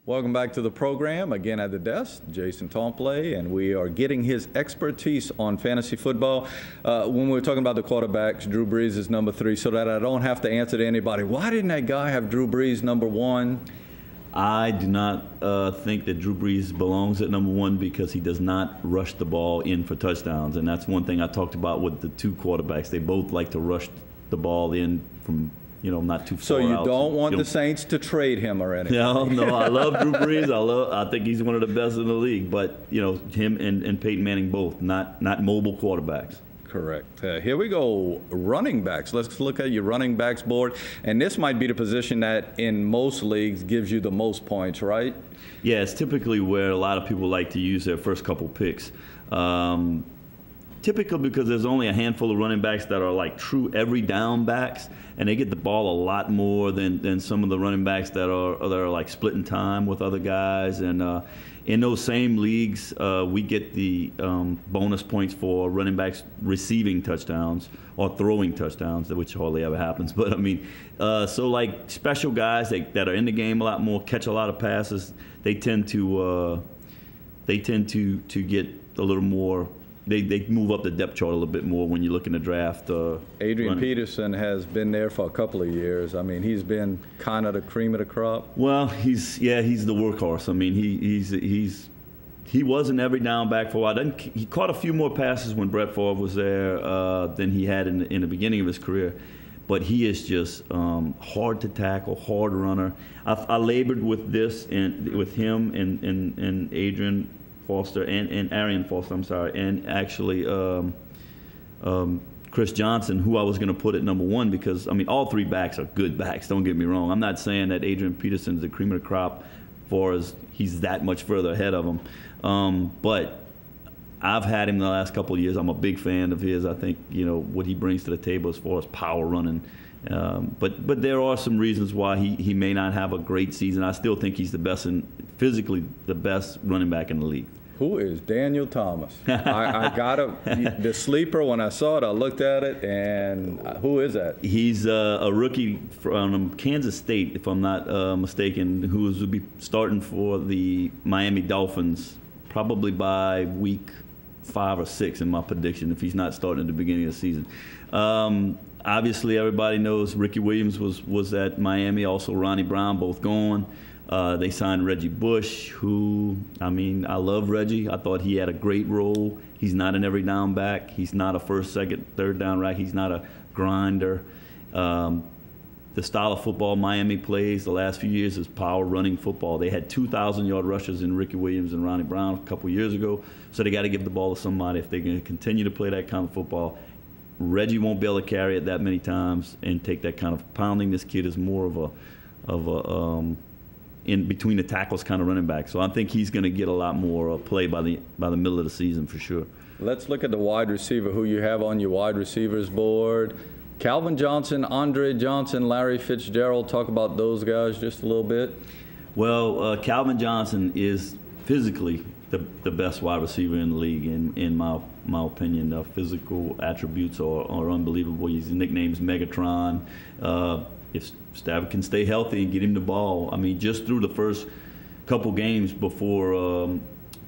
Welcome back to the program. Again at the desk, Jason Templet, and we are getting his expertise on fantasy football. When we're talking about the quarterbacks, Drew Brees is number 3, so that I don't have to answer to anybody, why didn't that guy have Drew Brees number 1? I do not think that Drew Brees belongs at number 1 because he does not rush the ball in for touchdowns. And that's one thing I talked about with the two quarterbacks. They both like to rush the ball in from, not too far out. So you don't want the Saints to trade him or anything? No, I love Drew Brees. I think he's one of the best in the league. But, him and Peyton Manning both, not mobile quarterbacks. Correct. Here we go, running backs. Let's look at your running backs board. And this might be the position that in most leagues gives you the most points, right? Yeah, it's typically where a lot of people like to use their first couple picks. Typically because there's only a handful of running backs that are like true every down backs, and they get the ball a lot more than some of the running backs that are like splitting time with other guys. And in those same leagues, we get the bonus points for running backs receiving touchdowns or throwing touchdowns, which hardly ever happens. But I mean, so like special guys that are in the game a lot more, catch a lot of passes, they tend to get a little more. They move up the depth chart a little bit more when you look in the draft. Adrian Peterson has been there for a couple of years. I mean, he's been kind of the cream of the crop. Well, he's the workhorse. I mean, he was an every down back for a while. He caught a few more passes when Brett Favre was there than he had in the beginning of his career. But he is just hard to tackle, hard runner. I labored with this with him and Adrian Foster and Arian Foster, I'm sorry, and actually Chris Johnson, who I was going to put at number 1 because, I mean, all 3 backs are good backs, don't get me wrong. I'm not saying that Adrian Peterson is the cream of the crop for as he's that much further ahead of him. But I've had him the last couple of years. I'm a big fan of his. I think, what he brings to the table as far as power running. But there are some reasons why he may not have a great season. I still think he's the best physically the best running back in the league. Who is Daniel Thomas? I got the sleeper. When I saw it, I looked at it, and who is that? He's a rookie from Kansas State, if I'm not mistaken, who will be starting for the Miami Dolphins probably by week 5 or 6 in my prediction, if he's not starting at the beginning of the season. Obviously, everybody knows Ricky Williams was at Miami, also Ronnie Brown, both gone. They signed Reggie Bush, who, I mean, I love Reggie. I thought he had a great role. He's not an every down back. He's not a first, second, third down rack. He's not a grinder. The style of football Miami plays the last few years is power running football. They had 2,000-yard rushers in Ricky Williams and Ronnie Brown a couple years ago, so they got to give the ball to somebody if they're going to continue to play that kind of football. Reggie won't be able to carry it that many times and take that kind of pounding. This kid is more of a in between the tackles kind of running back. So I think he's going to get a lot more play by the middle of the season for sure. Let's look at the wide receiver, who you have on your wide receivers board. Calvin Johnson, Andre Johnson, Larry Fitzgerald. Talk about those guys just a little bit. Well, Calvin Johnson is physically the best wide receiver in the league, in my opinion. The physical attributes are unbelievable. His nickname's Megatron. If Stafford can stay healthy and get him the ball, I mean, just through the first couple games before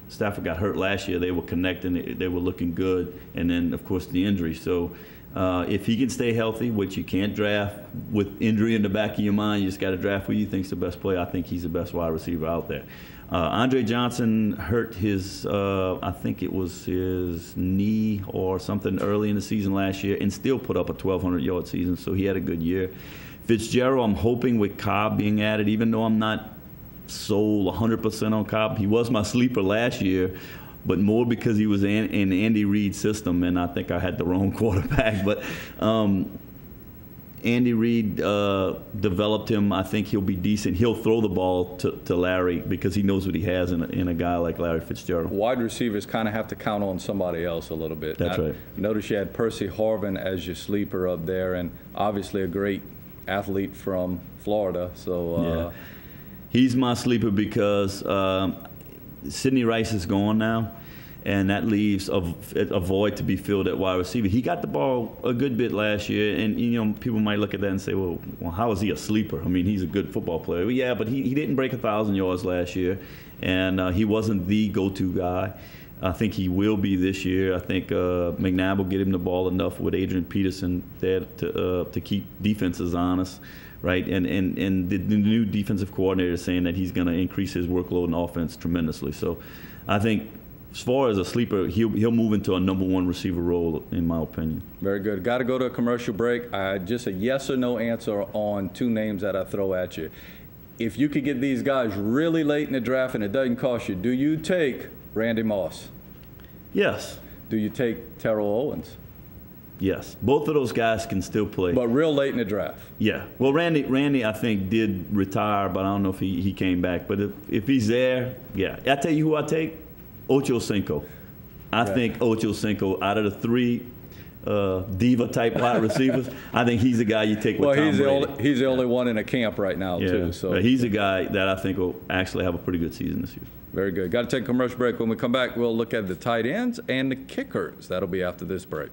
Stafford got hurt last year, they were connecting, they were looking good, and then, of course, the injury. So if he can stay healthy, which you can't draft with injury in the back of your mind, you just got to draft who you think's the best player. I think he's the best wide receiver out there. Andre Johnson hurt his, I think it was his knee or something early in the season last year, and still put up a 1,200-yard season, so he had a good year. Fitzgerald, I'm hoping with Cobb being added, even though I'm not sold 100% on Cobb. He was my sleeper last year, but more because he was in Andy Reid's system, and I think I had the wrong quarterback. But Andy Reid developed him. I think he'll be decent. He'll throw the ball to Larry because he knows what he has in a guy like Larry Fitzgerald. Wide receivers kind of have to count on somebody else a little bit. That's right. Notice you had Percy Harvin as your sleeper up there, and obviously a great athlete from Florida. So yeah. He's my sleeper because Sidney Rice is gone now, and that leaves a void to be filled at wide receiver. He got the ball a good bit last year, and people might look at that and say, well, how is he a sleeper? I mean, he's a good football player. Well, yeah, but he didn't break 1,000 yards last year, and he wasn't the go-to guy. I think he will be this year. I think McNabb will get him the ball enough with Adrian Peterson there to keep defenses honest, right? And the new defensive coordinator is saying that he's going to increase his workload and offense tremendously. So I think as far as a sleeper, he'll move into a number one receiver role, in my opinion. Very good. Got to go to a commercial break. Just a yes or no answer on two names that I throw at you. If you could get these guys really late in the draft and it doesn't cost you, do you take Randy Moss? Yes. Do you take Terrell Owens? Yes. Both of those guys can still play. But real late in the draft? Yeah. Well, Randy, I think, did retire, but I don't know if he came back. But if he's there, yeah. I tell you who I take, Ocho Cinco. I think Ocho Cinco, out of the three diva-type wide receivers, I think he's the guy you take with Tom Brady. He's the only one in a camp right now, too. So he's a guy that I think will actually have a pretty good season this year. Very good. Got to take a commercial break. When we come back, we'll look at the tight ends and the kickers. That'll be after this break.